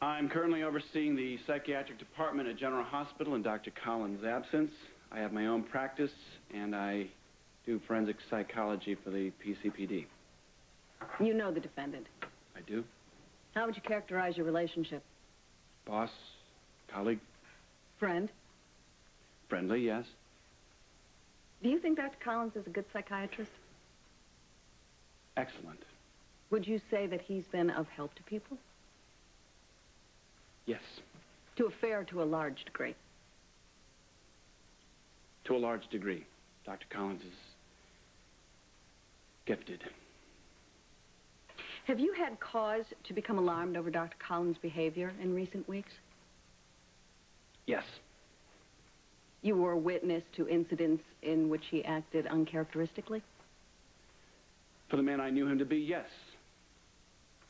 I'm currently overseeing the psychiatric department at General Hospital in Dr. Collins' absence. I have my own practice, and I do forensic psychology for the PCPD. You know the defendant? I do. How would you characterize your relationship? Boss, colleague. Friend? Friendly, yes. Do you think Dr. Collins is a good psychiatrist? Excellent. Would you say that he's been of help to people? Yes. To a fair or to a large degree? To a large degree. Dr. Collins is gifted. Have you had cause to become alarmed over Dr. Collins' behavior in recent weeks? Yes. You were a witness to incidents in which he acted uncharacteristically? For the man I knew him to be, yes.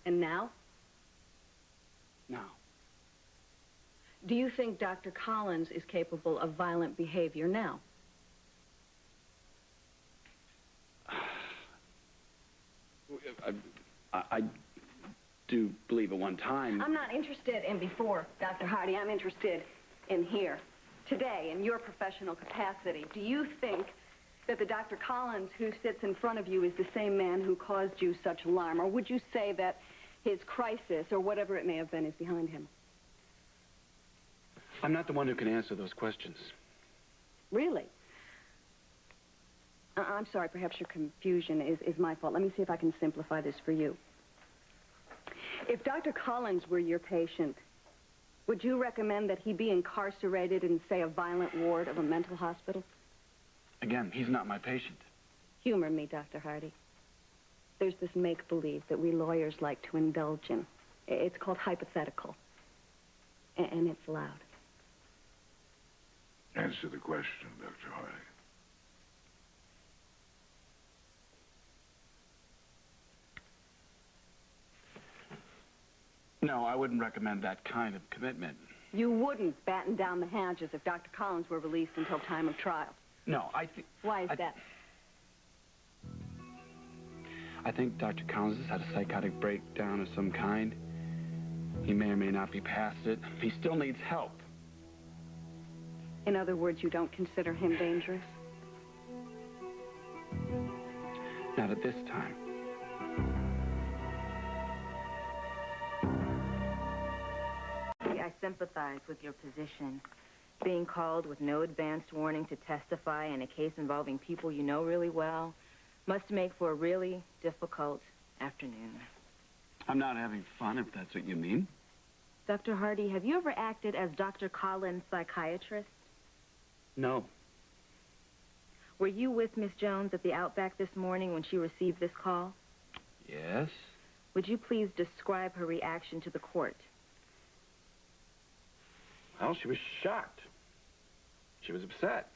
And now? Now. Do you think Dr. Collins is capable of violent behavior now? I do believe at one time... I'm not interested in before, Dr. Hardy. I'm interested in here, today, in your professional capacity. Do you think that the Dr. Collins who sits in front of you is the same man who caused you such alarm? Or would you say that his crisis, or whatever it may have been, is behind him? I'm not the one who can answer those questions. Really? I'm sorry, perhaps your confusion is my fault. Let me see if I can simplify this for you. If Dr. Collins were your patient, would you recommend that he be incarcerated in, say, a violent ward of a mental hospital? Again, he's not my patient. Humor me, Dr. Hardy. There's this make-believe that we lawyers like to indulge in. It's called hypothetical. And it's loud. Answer the question, Dr. Hardy. No, I wouldn't recommend that kind of commitment. You wouldn't batten down the hatches if Dr. Collins were released until time of trial? No, I think... Why is that? I think Dr. Collins has had a psychotic breakdown of some kind. He may or may not be past it. He still needs help. In other words, you don't consider him dangerous? Not at this time. I sympathize with your position. Being called with no advanced warning to testify in a case involving people you know really well must make for a really difficult afternoon. I'm not having fun, if that's what you mean. Dr. Hardy, have you ever acted as Dr. Collins' psychiatrist? No. Were you with Miss Jones at the Outback this morning when she received this call? Yes. Would you please describe her reaction to the court? Well, she was shocked. She was upset.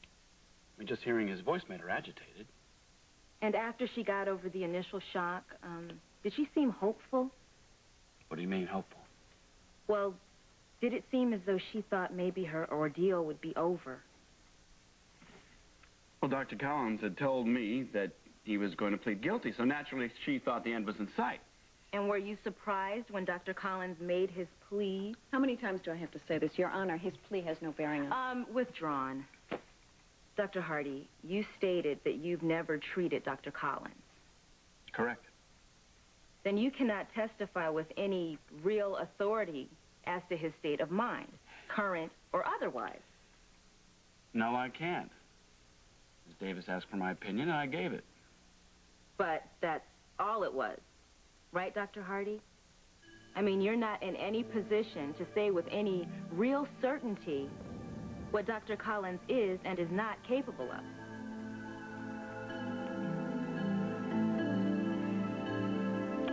I mean, just hearing his voice made her agitated. And after she got over the initial shock, did she seem hopeful? What do you mean, hopeful? Well, did it seem as though she thought maybe her ordeal would be over? Well, Dr. Collins had told me that he was going to plead guilty, so naturally she thought the end was in sight. And were you surprised when Dr. Collins made his plea? How many times do I have to say this? Your Honor, his plea has no bearing on... Withdrawn. Dr. Hardy, you stated that you've never treated Dr. Collins. Correct. Then you cannot testify with any real authority as to his state of mind, current or otherwise. No, I can't. Ms. Davis asked for my opinion, and I gave it. But that's all it was. Right, Dr. Hardy? I mean, you're not in any position to say with any real certainty what Dr. Collins is and is not capable of.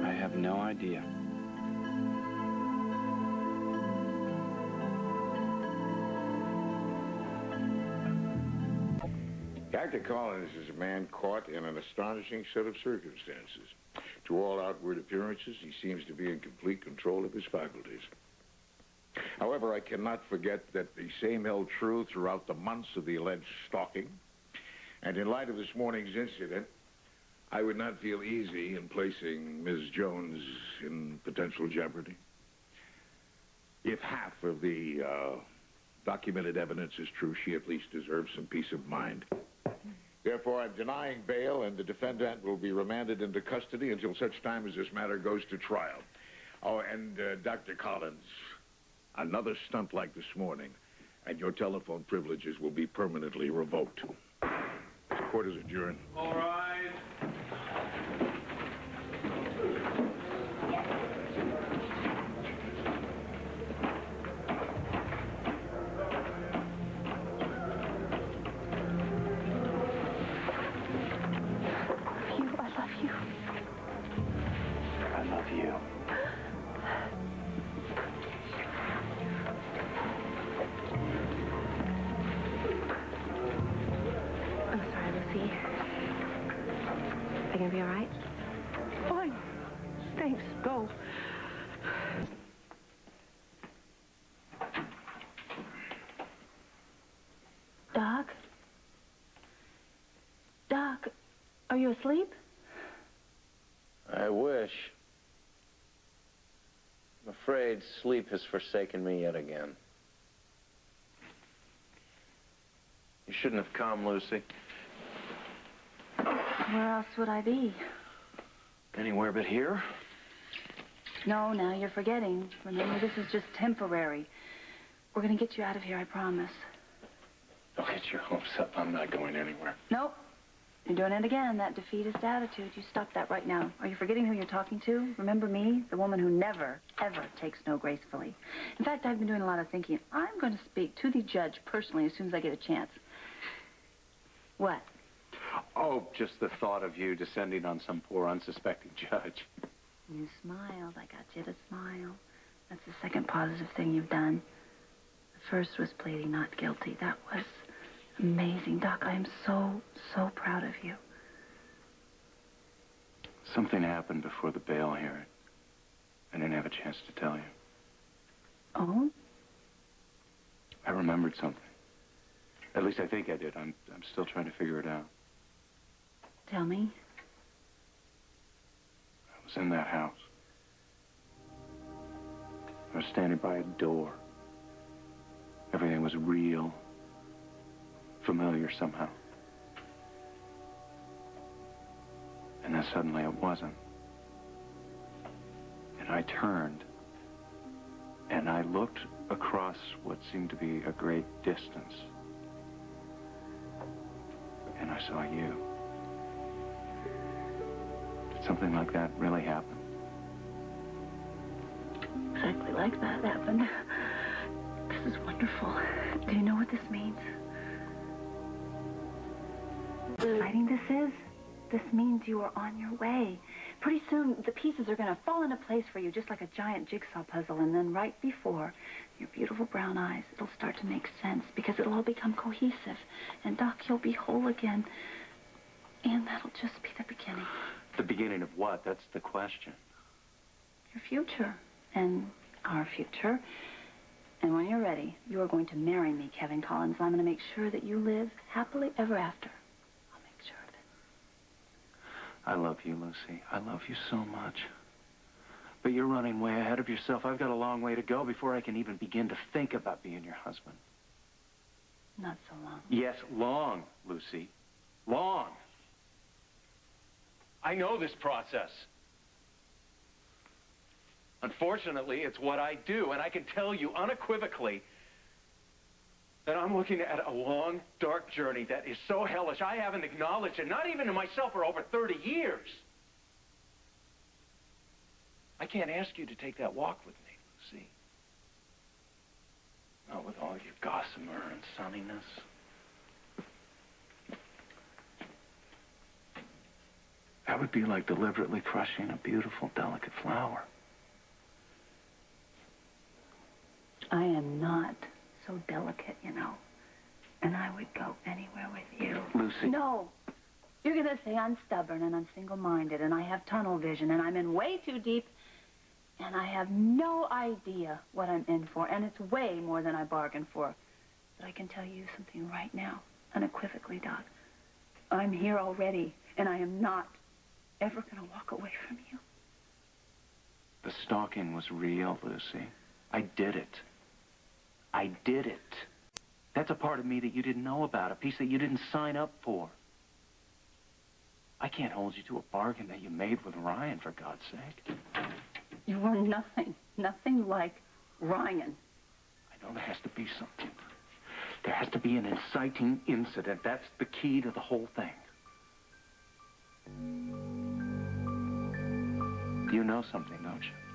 I have no idea. Dr. Collins is a man caught in an astonishing set of circumstances. To all outward appearances, he seems to be in complete control of his faculties. However, I cannot forget that the same held true throughout the months of the alleged stalking. And in light of this morning's incident, I would not feel easy in placing Ms. Jones in potential jeopardy. If half of the documented evidence is true, she at least deserves some peace of mind. Therefore, I'm denying bail, and the defendant will be remanded into custody until such time as this matter goes to trial. Oh, and Dr. Collins, another stunt like this morning, and your telephone privileges will be permanently revoked. Court is adjourned. All right. I love you. I'm sorry, Lucy. Are you gonna be all right? Fine. Thanks. Go. Doc? Doc, are you asleep? I wish. I'm afraid sleep has forsaken me yet again. You shouldn't have come, Lucy. Where else would I be? Anywhere but here? No, now you're forgetting. Remember, this is just temporary. We're gonna get you out of here, I promise. Don't get your hopes up. I'm not going anywhere. Nope. You're doing it again, that defeatist attitude. You stop that right now. Are you forgetting who you're talking to? Remember me? The woman who never, ever takes no gracefully. In fact, I've been doing a lot of thinking. I'm going to speak to the judge personally as soon as I get a chance. What? Oh, just the thought of you descending on some poor unsuspecting judge. You smiled. I got you to smile. That's the second positive thing you've done. The first was pleading not guilty. That was amazing. Doc, I am so, so proud of you. Something happened before the bail hearing. I didn't have a chance to tell you. Oh? I remembered something. At least I think I did. I'm still trying to figure it out. Tell me. I was in that house. I was standing by a door. Everything was real, familiar somehow. And then suddenly it wasn't. And I turned, and I looked across what seemed to be a great distance. And I saw you. Did something like that really happen? Exactly like that happened. This is wonderful. Do you know what this means? How exciting this is? This means you are on your way. Pretty soon, the pieces are going to fall into place for you, just like a giant jigsaw puzzle. And then right before your beautiful brown eyes, it'll start to make sense because it'll all become cohesive. And, Doc, you'll be whole again. And that'll just be the beginning. The beginning of what? That's the question. Your future. And our future. And when you're ready, you are going to marry me, Kevin Collins. I'm going to make sure that you live happily ever after. I'll make sure of it. I love you, Lucy. I love you so much. But you're running way ahead of yourself. I've got a long way to go before I can even begin to think about being your husband. Not so long. Yes, long, Lucy. Long. I know this process. Unfortunately, it's what I do, and I can tell you unequivocally that I'm looking at a long, dark journey that is so hellish I haven't acknowledged it, not even to myself, for over 30 years. I can't ask you to take that walk with me, Lucy. Not with all your gossamer and sunniness. That would be like deliberately crushing a beautiful, delicate flower. I am not so delicate, you know. And I would go anywhere with you. Lucy. No. You're going to say I'm stubborn and I'm single-minded and I have tunnel vision and I'm in way too deep and I have no idea what I'm in for. And it's way more than I bargained for. But I can tell you something right now, unequivocally, Doc. I'm here already and I am not ever going to walk away from you. The stalking was real, Lucy. I did it. I did it. That's a part of me that you didn't know about, a piece that you didn't sign up for. I can't hold you to a bargain that you made with Ryan, for God's sake. You were nothing like Ryan. I know there has to be something. There has to be an inciting incident. That's the key to the whole thing. You know something, don't you?